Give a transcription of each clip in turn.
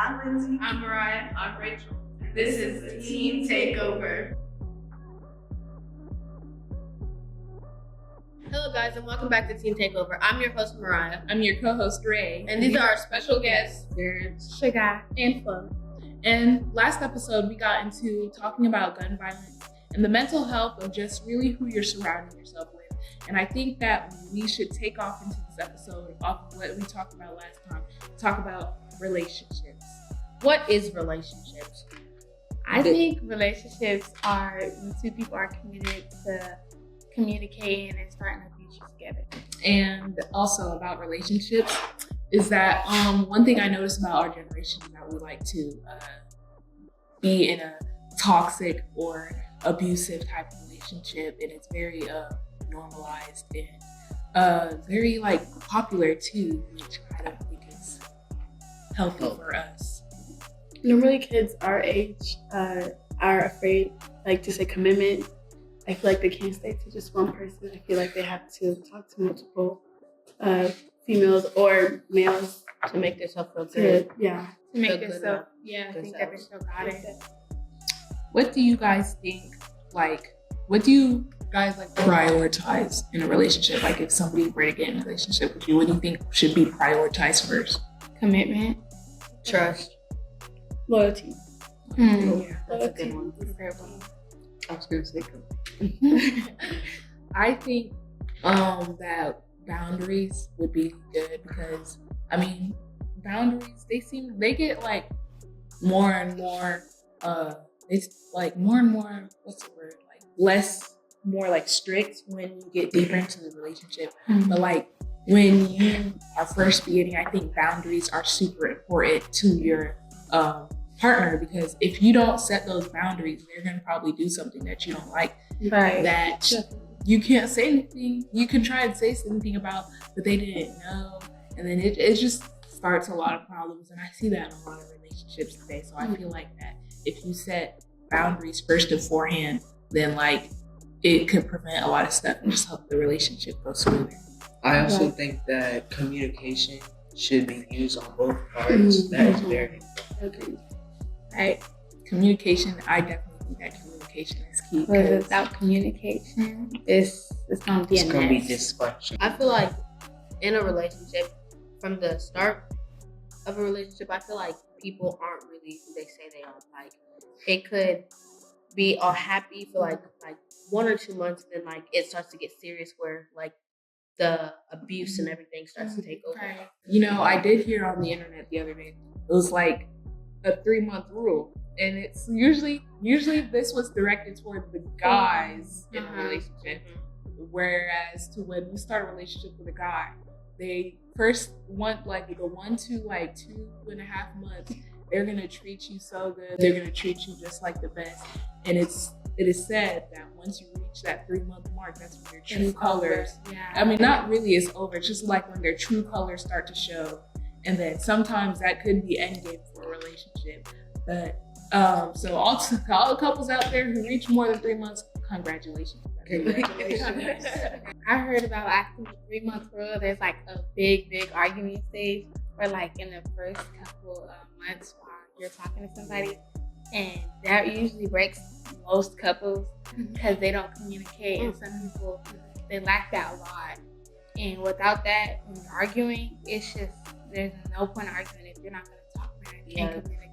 I'm Lindsay. I'm Mariah. I'm Rachel. This is the Teen Takeover. Hello, guys, and welcome back to Teen Takeover. I'm your host, Mariah. I'm your co-host, Ray. And these are our special guests, Sugar, and Flo. And last episode, we got into talking about gun violence and the mental health of just really who you're surrounding yourself with. And I think that we should take off into this episode off of what we talked about last time, talk about relationships. What is relationships? I think relationships are when two people are committed to communicating and starting a future together. And also about relationships is that one thing I noticed about our generation is that we like to be in a toxic or abusive type of relationship, and it's very normalized and very like popular too, which I don't think is healthy for us. Normally kids our age are afraid like to say commitment. I feel like they can't stay to just one person. I feel like they have to talk to multiple females or males To make themselves feel good. Yeah. To make Feel good yourself, enough. I think that they still got it. What do you guys think, like, what do you guys like prioritize in a relationship? Like if somebody were to get in a relationship with you, what do you think should be prioritized first? Commitment. Trust. Loyalty. Yeah, that's a good one. I was going to say I think that boundaries would be good because, I mean, boundaries, they get like more and more, it's like more and more, what's the word? Like less, more like strict when you get deeper into the relationship. But like when you are first beginning, I think boundaries are super important to your partner, because if you don't set those boundaries, they're going to probably do something that you don't like, Right. that you can't say anything. You can try and say something about, but they didn't know. And then it just starts a lot of problems. And I see that in a lot of relationships today. So I feel like that if you set boundaries first beforehand, then like it could prevent a lot of stuff and just help the relationship go smoother. I also think that communication should be used on both parts. That is very important. Right. Communication, I definitely think that communication is key. Because without communication, it's gonna be It's going to be mess. dysfunction. I feel like in a relationship, from the start of a relationship, I feel like people aren't really who they say they are. Like, it could be all happy for like 1 or 2 months, and then like it starts to get serious where like the abuse and everything starts to take over. Right. You know, I did hear on the internet the other day, it was like a 3-month rule. And it's usually this was directed toward the guys in a relationship. Whereas to when you start a relationship with a guy, they first want like the 1 to like 2.5 months, they're gonna treat you so good. They're gonna treat you just like the best. And it is said that once you reach that 3-month mark, that's when your true colors. Yeah. I mean, not really is over. It's just like when their true colors start to show. And then sometimes that could be endgame for a relationship. But so all couples out there who reach more than 3 months, congratulations. I heard about after the 3-month rule, there's like a big argument stage where like in the first couple of months while you're talking to somebody, and that usually breaks most couples because they don't communicate, and some people, they lack that a lot. And without that, when you're arguing, it's just, there's no point in arguing if you're not going to talk back and communicate.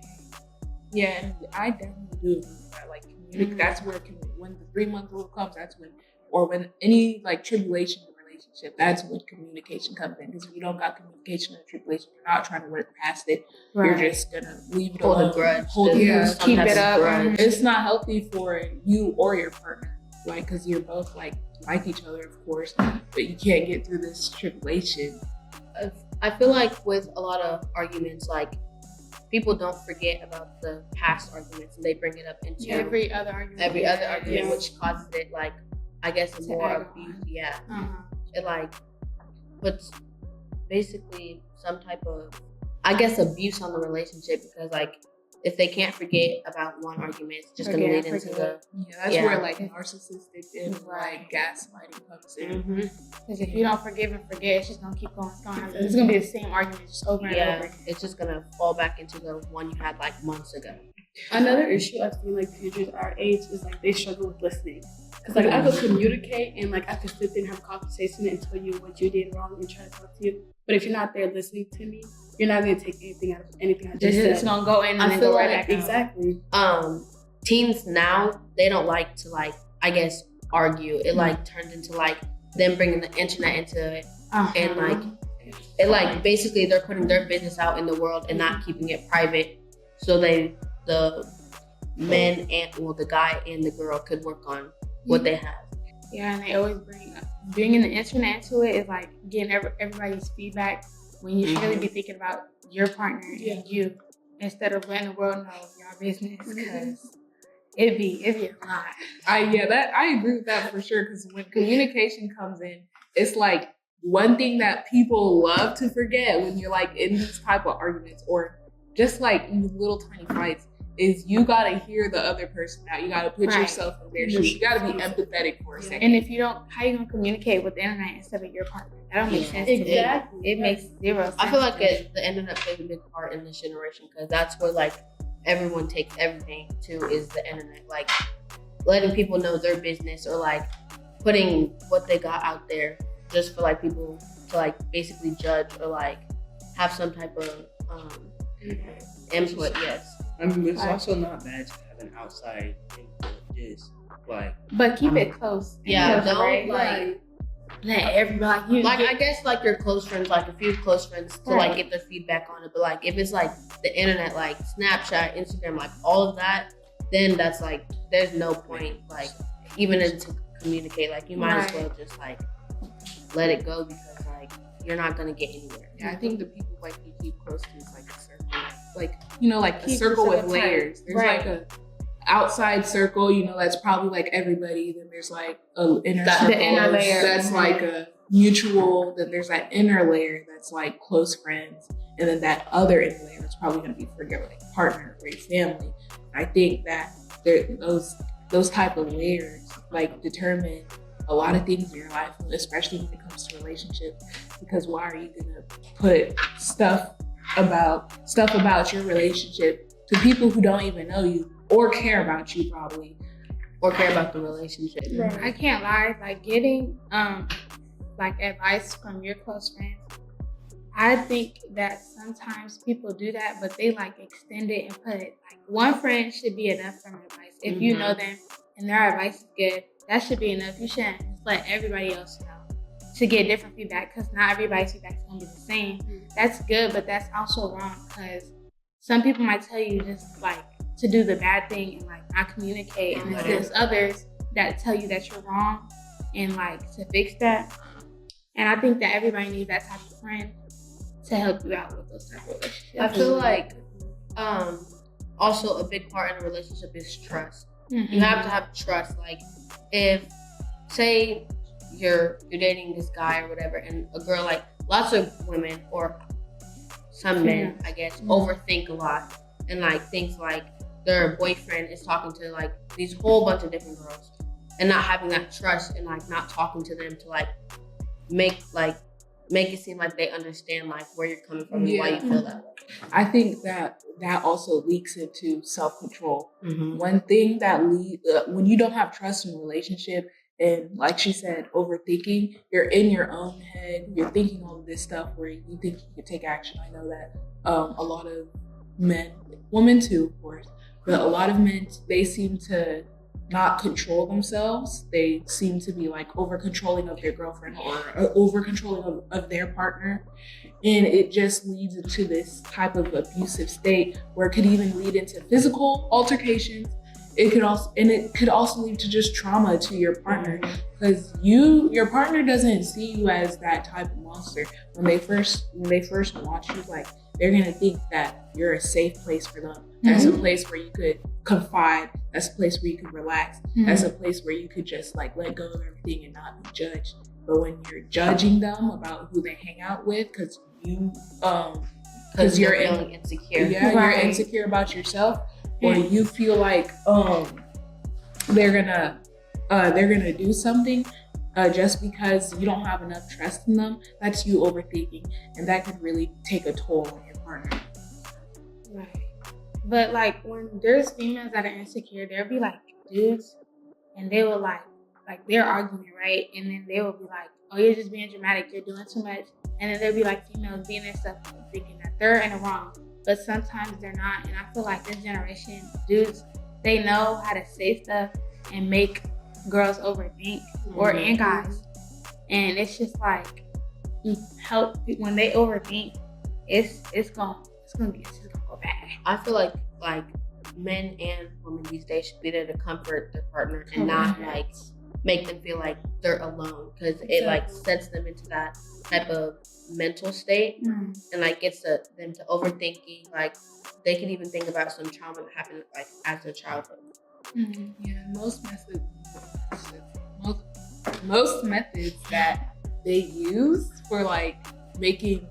Yeah, and I definitely do agree with that. Like, that's where when the 3-month rule comes, that's when, or when any like tribulation in a relationship, that's when communication comes in. Because if you don't got communication in a tribulation, you're not trying to work past it. Right. You're just gonna leave it Hold alone. a grudge. Keep it up. It's not healthy for you or your partner, like, because you're both like each other, of course, but you can't get through this tribulation. I feel like with a lot of arguments, like people don't forget about the past arguments and they bring it up into Every other argument. argument, which causes it like, I guess, more abuse. Yeah. It like puts basically some type of, I guess, abuse on the relationship, because like if they can't forget about one argument, it's just gonna lead into the. Yeah, that's where like narcissistic and like gaslighting comes in. Because if you don't forgive and forget, it's just gonna keep going. It's gonna be the same argument just over and over again. It's just gonna fall back into the one you had like months ago. Another issue I've seen like teenagers our age is like they struggle with listening. Cause like I could communicate and like I could sit there and have a conversation and tell you what you did wrong and try to talk to you. But if you're not there listening to me, you're not gonna take anything out of anything I just said. It's gonna go in and I then feel go like right back out. exactly. Teens now, they don't like to like, I guess, argue. It like turned into like them bringing the internet into it, and like it like basically they're putting their business out in the world and not keeping it private, so the men and the guy and the girl could work on what they have. Yeah, and they always bringing the internet into it is like getting everybody's feedback when you should really be thinking about your partner and you instead of letting the world know your business, because it'd be a lot. I agree with that for sure, because when communication comes in, it's like one thing that people love to forget when you're like in these type of arguments or just like in little tiny fights is you gotta hear the other person out. You gotta put yourself in their shoes. You gotta be empathetic for a second. And if you don't, how are you gonna communicate with the internet instead of your partner? That don't make sense to me. It makes zero sense. I feel like the internet plays a big part in this generation because that's where like everyone takes everything to is the internet. Like letting people know their business or like putting what they got out there just for like people to like basically judge or like have some type of input. Yes. I mean, it's also not bad to have an outside input. Just like, but keep it close. Yeah, close, don't right? like let everybody. I guess like your close friends, like a few close friends to like get their feedback on it. But like if it's like the internet, like Snapchat, Instagram, like all of that, then that's like there's no point like even to communicate. Like you might as well just like let it go because like you're not gonna get anywhere. Yeah, I think the people like you keep close to is like a circle, like you know, like a circle with layers. There's like a outside circle, you know, that's probably like everybody. Then there's like a inner circle, the inner layer that's like a mutual. Then there's that inner layer that's like close friends, and then that other inner layer is probably going to be for your like partner or your family. I think that those type of layers like determine a lot of things in your life, especially when it comes to relationships. Because why are you gonna put stuff about your relationship to people who don't even know you or care about you probably, or care about the relationship? Right. I can't lie, like getting like advice from your close friends. I think that sometimes people do that, but they like extend it and put it like one friend should be enough for advice. If you know them and their advice is good, that should be enough. You shouldn't just let everybody else know to get different feedback because not everybody's feedback is going to be the same. That's good, but that's also wrong because some people might tell you just like to do the bad thing and like not communicate, and then there's others that tell you that you're wrong and like to fix that. And I think that everybody needs that type of friend to help you out with those type of relationships. I feel like also a big part in a relationship is trust. You have to have trust. Like if say you're dating this guy or whatever, and a girl, like lots of women or some men, I guess, overthink a lot and like thinks like their boyfriend is talking to like these whole bunch of different girls and not having that trust and like not talking to them to like make it seem like they understand like where you're coming from and why you feel that way. I think that also leaks into self-control. One thing that when you don't have trust in a relationship, and like she said, overthinking, you're in your own head, you're thinking all of this stuff where you think you can take action. I know that a lot of men, women too, of course, but a lot of men, they seem to not control themselves. They seem to be like over controlling of their girlfriend or over controlling of their partner. And it just leads into this type of abusive state where it could even lead into physical altercations. It could also lead to just trauma to your partner because your partner doesn't see you as that type of monster. When they first watch you, like they're gonna think that you're a safe place for them. That's a place where you could confide. That's a place where you could relax. That's a place where you could just like let go of everything and not be judged. But when you're judging them about who they hang out with, because you because you're feeling insecure. Yeah, Right. you're insecure about yourself, or you feel like they're gonna do something just because you don't have enough trust in them. That's you overthinking, and that could really take a toll on your partner. Right. But like when there's females that are insecure, there'll be like dudes and they will like they're arguing, right? And then they will be like, oh, you're just being dramatic, you're doing too much. And then there'll be like females being and stuff thinking that they're in the wrong. But sometimes they're not. And I feel like this generation, dudes, they know how to say stuff and make girls overthink and guys. And it's just like help when they overthink, it's gonna go bad. I feel like men and women these days should be there to comfort their partner and not like make them feel like they're alone, because it like sets them into that type of mental state and like gets them to overthinking. Like they can even think about some trauma that happened like as their childhood. Yeah, most methods that they use for like making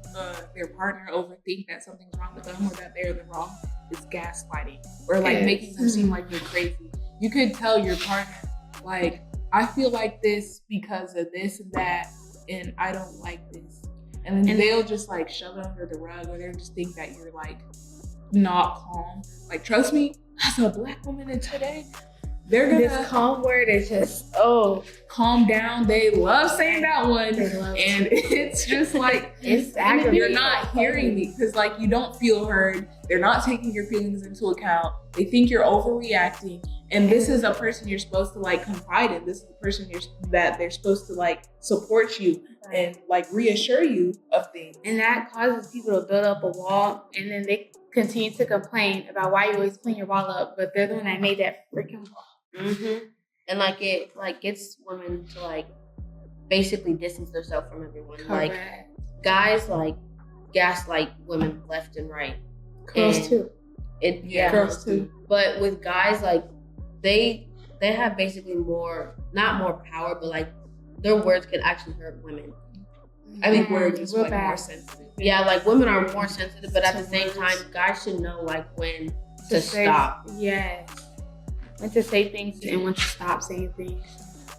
their partner overthink that something's wrong with them or that they're the wrong is gaslighting, or like making them seem like you're crazy. You could tell your partner like, I feel like this because of this and that, and I don't like this, and then they'll just like shove it under the rug, or they'll just think that you're like not calm. Like, trust me, as a Black woman in today, they're gonna This calm word is just calm down. They love saying that one, and it's just like it's you're not hearing me, because like you don't feel heard. They're not taking your feelings into account. They think you're overreacting, and this is a person you're supposed to like confide in. This is the person that they're supposed to like support you and like reassure you of things. And that causes people to build up a wall, and then they continue to complain about why you always putting your wall up, but they're the one that made that freaking wall. And like it like gets women to like basically distance themselves from everyone. Correct. Like guys like gaslight women left and right. Girls And too. Girls too. But with guys, like they have basically not more power, but like their words can actually hurt women. I think we're just real like bad. more sensitive. Yeah, like women are more sensitive, but at the same time, guys should know like when to stop. Yes. When to say things and when to stop saying things.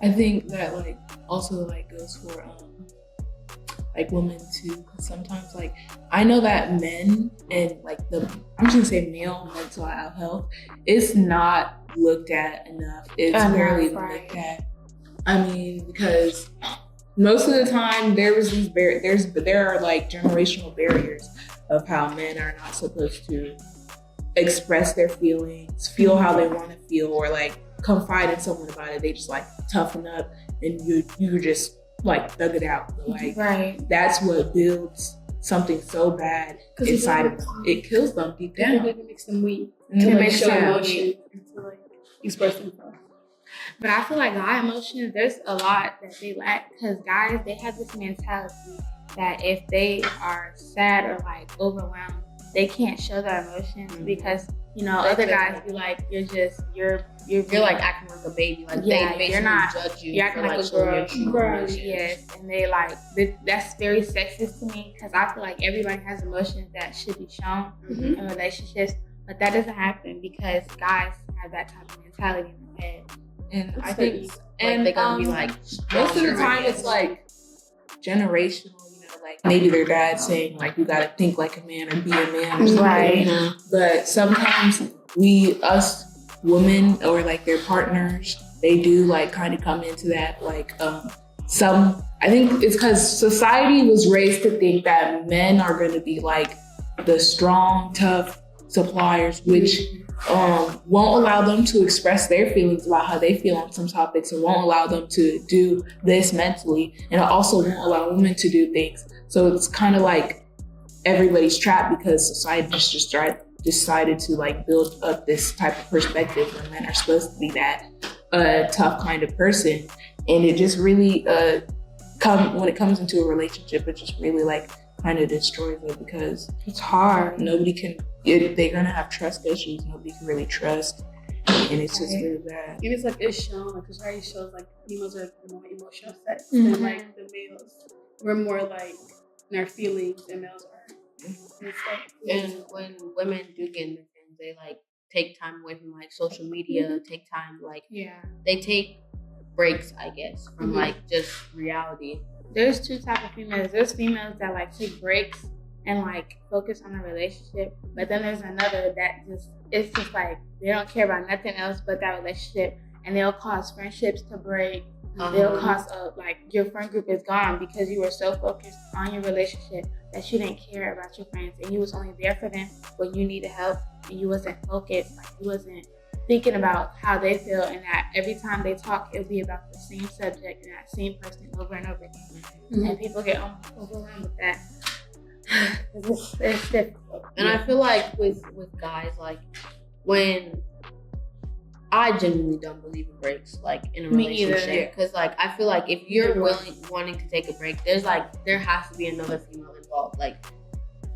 I think that like also like goes for like women too, because sometimes like I know that men and like I'm just gonna say male mental health is not looked at enough. It's barely looked at. I mean, because most of the time there are like generational barriers of how men are not supposed to express their feelings, feel how they want to feel, or like confide in someone about it. They just like toughen up, and you just like thug it out. But, like that's what builds something so bad inside of them. It kills them deep down. It makes them weak. And To like, like show yeah. emotion and to like express themselves. But I feel like guy emotions, there's a lot that they lack, because guys, they have this mentality that if they are sad or like overwhelmed, they can't show their emotions because, you know, other guys be like, you're like acting like a baby. Like they basically you're not, judge you. you're acting for, like a showing girl. your true Girl, emotions. yes. And they like, that's very sexist to me, because I feel like everybody has emotions that should be shown in relationships, but that doesn't happen because guys have that type of mentality in their head. And That's I think, Like and they're gonna be like most of the time it's like generational, you know, like maybe their dad saying like you gotta think like a man or be a man or something. Right. But sometimes us women or like their partners, they do like kind of come into that like I think it's because society was raised to think that men are going to be like the strong, tough suppliers, which won't allow them to express their feelings about how they feel on some topics, or won't allow them to do this mentally, and it also won't allow women to do things. So it's kind of like everybody's trapped because society just decided to like build up this type of perspective where men are supposed to be that tough kind of person, and it just really when it comes into a relationship, it just really like kind of destroys it, because It's hard. they're gonna have trust issues. Nobody can really trust, and it's just really bad. And it's like it's shown, like society shows like females are more emotional sex than like the males. We're more like in our feelings, and males are And when women do get in their feelings, they like take time away from like social media, take time like Yeah. they take breaks, I guess, from like just reality. There's two types of females. There's females that like take breaks and like focus on a relationship, but then there's another that it's just like they don't care about nothing else but that relationship, and they'll cause friendships to break. They'll cause like your friend group is gone because you were so focused on your relationship that you didn't care about your friends, and you was only there for them when you needed help, and you wasn't focused, like you wasn't thinking about how they feel, and that every time they talk, it'll be about the same subject and that same person over and over again. And people get overwhelmed with that. It's difficult. And I feel like with guys, like when I genuinely don't believe in breaks, like in a Me either, relationship, because like I feel like if you're wanting to take a break, there has to be another female involved, like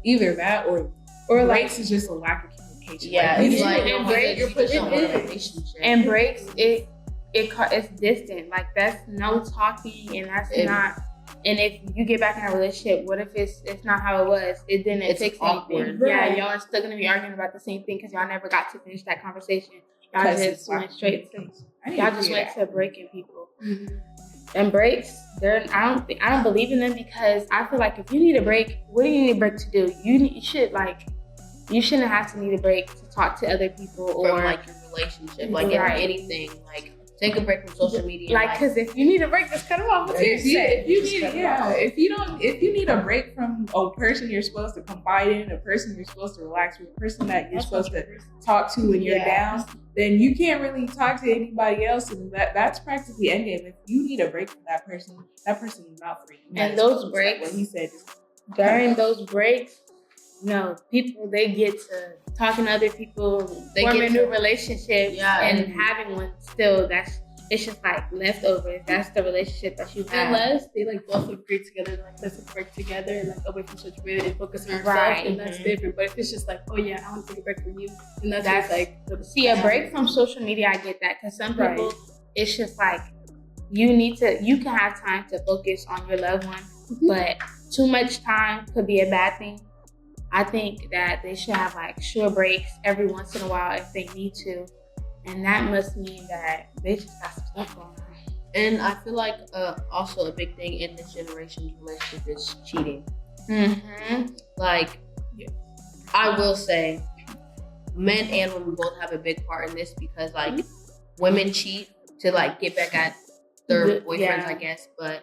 Either that or breaks is just a lack of communication. yeah, Like, it's like and breaks, you're pushing on a relationship. And breaks, it's distant. Like that's no talking, and that's not. And if you get back in a relationship, what if it's not how it was? It didn't fix awkward. anything. Yeah, y'all are still gonna be arguing about the same thing because y'all never got to finish that conversation. Y'all just went straight to breaking people. And breaks, I don't believe in them because I feel like if you need a break, what do you need a break to do? You shouldn't have to need a break to talk to other people or from like your relationship, like in anything, like take a break from social media. Like, because if you need a break, just cut them off. If you need a break from a person you're supposed to confide in, a person you're supposed to relax with, a person that you're supposed to talk to when you're down, then you can't really talk to anybody else, and that's practically endgame. If you need a break from that person is not for you. And those breaks, like what he said, during those breaks, people, they get to talking to other people, forming new relationships, and having one still. It's just like leftovers. That's the relationship that you have. Unless they like both agree together, like let's work together, and like away from social media and focus on ourselves, and that's different. But if it's just like, oh yeah, I want to take a break from you, and that's like a break from social media. I get that because some people, it's just like you can have time to focus on your loved one, but too much time could be a bad thing. I think that they should have like short breaks every once in a while if they need to. And that must mean that they just got some stuff going on. And I feel like also a big thing in this generation's relationship is cheating. Like, I will say, men and women both have a big part in this because like women cheat to like get back at their boyfriends, I guess, but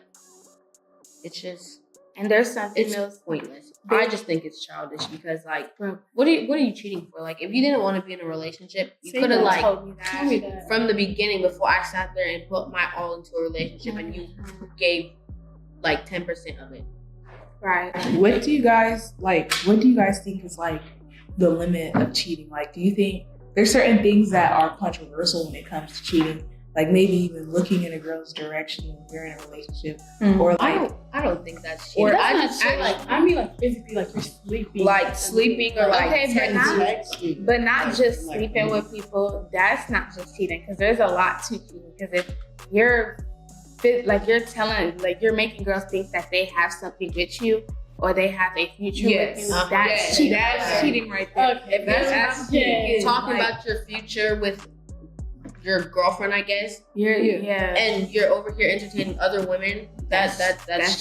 it's just there's something else pointless. I just think it's childish because like what are you cheating for? Like if you didn't want to be in a relationship, you could have like told me that from the beginning before I sat there and put my all into a relationship and you gave like 10% of it. Right. What do you guys think is like the limit of cheating? Like do you think there's certain things that are controversial when it comes to cheating? Like maybe even looking in a girl's direction when you're in a relationship, or like I don't think that's cheating. I just feel I mean like physically, like you're sleeping, or like but not just sleeping with people. That's not just cheating because there's a lot to cheating. Because if you're making girls think that they have something with you or they have a future with you. That's cheating. That's cheating right there. Okay, that's cheating. Talking about your future with your girlfriend, I guess. And you're over here entertaining other women. That's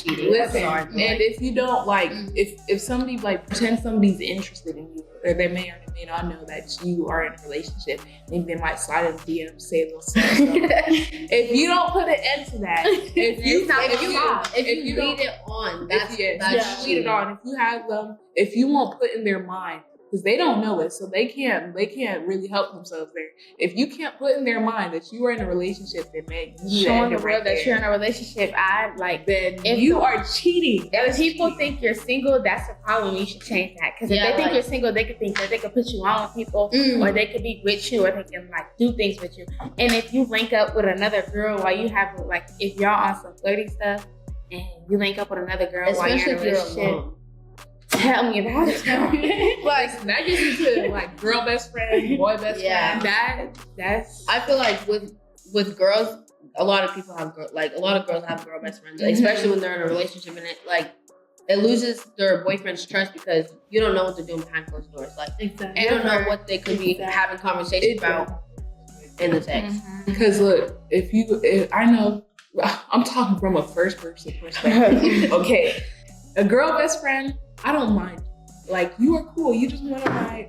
cheating. Listen, and if you don't like, if somebody like pretend somebody's interested in you, or they may or may not know that you are in a relationship, maybe they might slide in DM, say a little stuff. If you don't put an end to that, if you lead it on, that's cheating. If you have them, if you won't put in their mind. Because they don't know it, so they can't really help themselves there. If you can't put in their mind that you are in a relationship, then man, you showing the world that you're in a relationship, then you are cheating. If people think you're single, that's a problem. You should change that. Because if they think you're single, they could think that they could put you on with people, or they could be with you, or they can like do things with you. And if you link up with another girl while you have like, if y'all on some flirty stuff, and you link up with another girl while you're in a relationship. Tell me about it. Like that gets into like girl best friend, boy best friend. That's. I feel like with girls, a lot of girls have girl best friends, especially when they're in a relationship and it like it loses their boyfriend's trust because you don't know what they're doing behind closed doors. Like Exactly. you don't know what they could be having conversations about in the text. Because look, if I know, I'm talking from a first person perspective. Okay, a girl best friend, I don't mind. Like, you are cool. You just one of my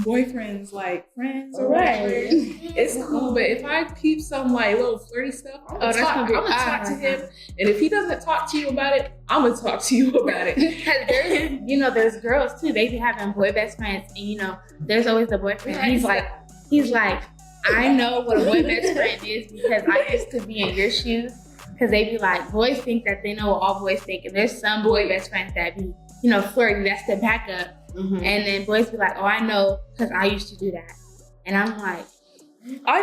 boyfriend's like friends or whatever. It's cool. But if I peep some like little flirty stuff, I'm gonna talk to him. And if he doesn't talk to you about it, I'm gonna talk to you about it. Because there's girls too. They be having boy best friends, and there's always the boyfriend. He's like, I know what a boy best friend is because I used to be in your shoes. Because they be like, boys think that they know what all boys think, and there's some boy best friends that be, flirty. That's the backup. And then boys be like, oh, I know because I used to do that. And I'm like, I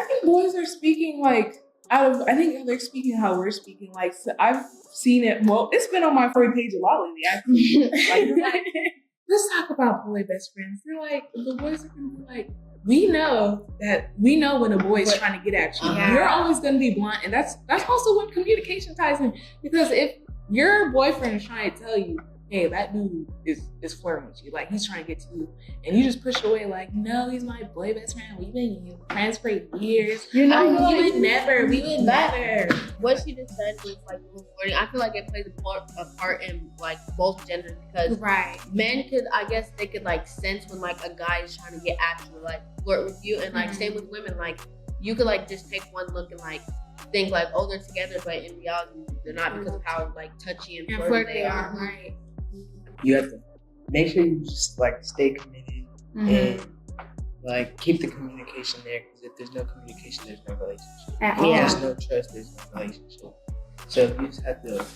think boys are speaking like I think they're speaking how we're speaking. Like, so I've seen it. Well, it's been on my free page a lot lately. Actually, like, let's talk about boy best friends. They're like, the boys are gonna be like, we know when a boy is trying to get at you. You're always gonna be blunt, and that's also what communication ties in. Because if your boyfriend is trying to tell you, hey, that dude is flirting with you, like he's trying to get to you, and you just push it away, like, no, he's my boy best friend. We've been friends for years. We would never. What she just said was like flirting. I feel like it plays a part in like both genders because men could, I guess, they could like sense when like a guy is trying to get at you, like flirt with you, and like same with women, like you could like just take one look and like think like, oh, they're together, but in reality they're not because of how like touchy and flirty they are. Right. You have to make sure you just like stay committed and like keep the communication there, because if there's no communication, there's no relationship. If there's no trust, there's no relationship. So you just have to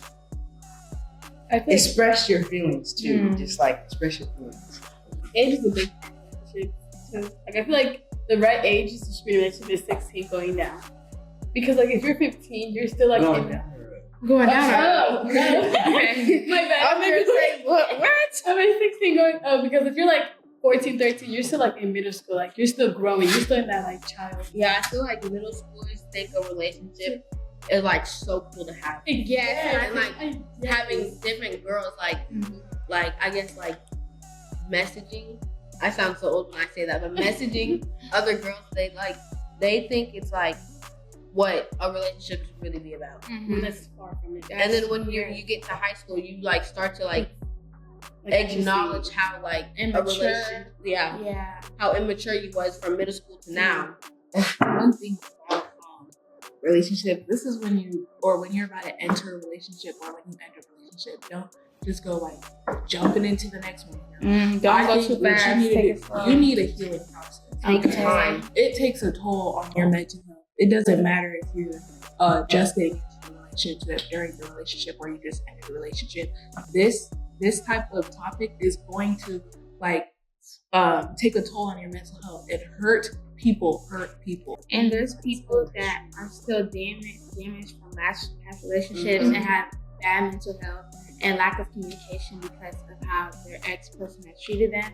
express your feelings too. Just like express your feelings. Age is a big relationship too. Like, I feel like the right age is to be in a relationship is 16 going down. Because like if you're 15, you're still like Going down. Going down. My bad. I'm maybe say what? I mean 16 going because if you're like 14, 13, you're still like in middle school. Like you're still growing. You're still in that like child. Yeah, I feel like middle schoolers think a relationship is like so cool to have. Yes, and like having different girls, like I guess like messaging. I sound so old when I say that, but messaging other girls, they think it's like what a relationship should really be about. That's far from it. And then when you get to high school, you like start to like acknowledge how like immature, how immature you was from middle school to now. One thing about relationship, this is when you're about to enter a relationship, or when you enter a relationship, don't just go like jumping into the next one. Don't go too fast. You need a healing process. Take time. It takes a toll on your mental health. It doesn't matter if you're just getting into a relationship, during the relationship, or you just entered a relationship. This type of topic is going to like take a toll on your mental health. It hurt people. And there's people that are still damaged from past relationships and have bad mental health and lack of communication because of how their ex-person has treated them.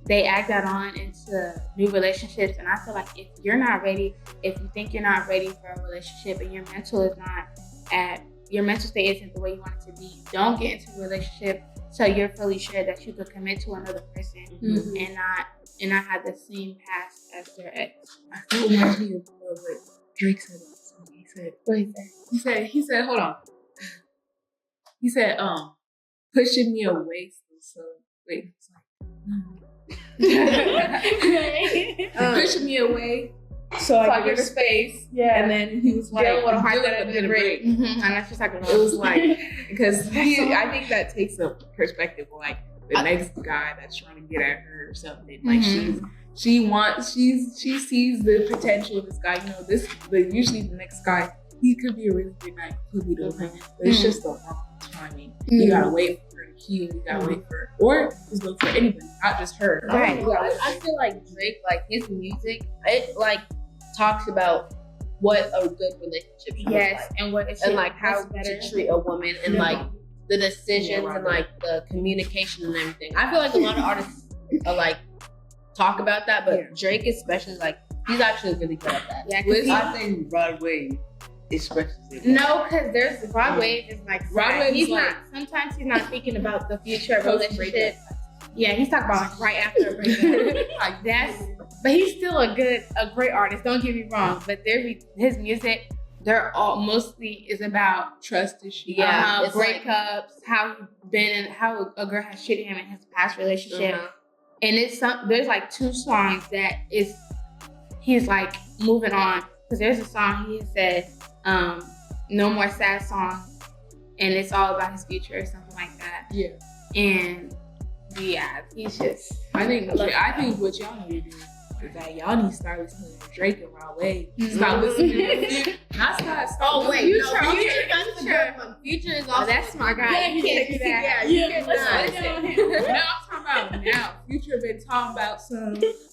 They act that on into new relationships, and I feel like if you're not ready, if you think you're not ready for a relationship and your mental state isn't the way you want it to be, don't get into a relationship till you're fully sure that you could commit to another person and not have the same past as their ex. I feel like what Drake said. He said, What he said? He said, hold on. He said, pushing me away. So wait, it's like. Pushing me away so I give her space. Yeah. And then he was like, dealing with a heart that didn't break. And that's just like it was like, because I think that takes a perspective of like the next guy that's trying to get at her or something. Like she sees the potential of this guy. Usually the next guy, he could be a really good guy, could be the one, but it's just the wrong timing. You gotta wait for her to heal. You gotta wait for her, or just look for anybody, not just her. Right. I feel like Drake, like his music, it like talks about what a good relationship should look like. And what it should, and like how to treat a woman, and like the decisions and like the communication and everything. I feel like a lot of artists are like talk about that, but Drake especially, like he's actually really good at that. I think Broadway expresses it. No, because there's Rod Wave is like Rod Wave he's is like- not. Sometimes he's not thinking about the future of a Post-breakup. relationship. Yeah, he's talking about like right after a breakup. Like that's. But he's still a great artist. Don't get me wrong. But his music, they're all mostly is about Trust issues. Yeah, it's like- breakups, how he's been and how a girl has treated him in his past relationship. Uh-huh. And there's like 2 songs that he's like moving on. Because there's a song he said, no more sad songs, and it's all about his future or something like that. Yeah. And yeah, he's just I think what y'all need to do is that y'all need to start listening to Drake and Rod Wave. Stop listening to Future. Not start. Oh wait, Future, no, okay, Future, that's a good one. Future is also that's my guy. Yeah, You can't do that. Yeah, Now I'm talking about now. Future been talking about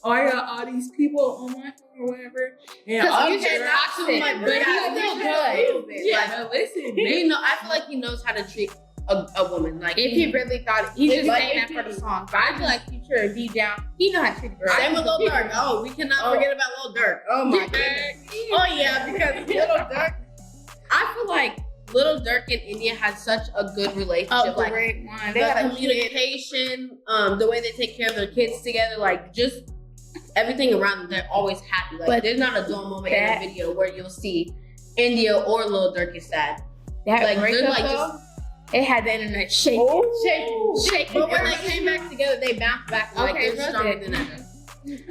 I got all these people on my phone or whatever. And Because all Future's these not too much, but he's still good. Yeah, no, listen. He know. I feel like he knows how to treat a woman. Like If he really thought he's just Like, saying that for the song, but I feel like Future deep down, he know how to treat a girl. same with Lil Durk. Oh, we cannot forget about Lil Durk. Oh my goodness. Oh yeah, because Lil Durk. I feel like Lil Durk and India had such a good relationship. Like great one. the communication, the way they take care of their kids together, like just everything around them. They're always happy. Like But there's not a dull moment in that- a video where you'll see India or Lil Durk is sad. That Like, breakup, they're like though, it had the internet shaking. Shake. But when they came back together, they bounced back. Like Okay, they're real stronger good. than ever.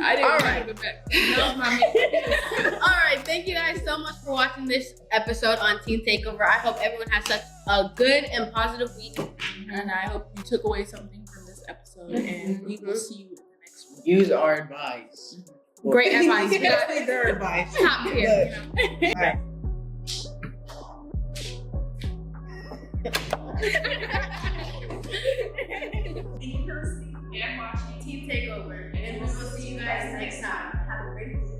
I didn't All want right. to go back. That was my All right, thank you guys so much for watching this episode on Teen Takeover. I hope everyone has such a good and positive week. And I hope you took away something from this episode. And we will see you in the next one. Use our advice. Great advice. Especially their advice. Top tier. You know? All right. And watching Team Takeover. And we will see you guys next time. Have a great day.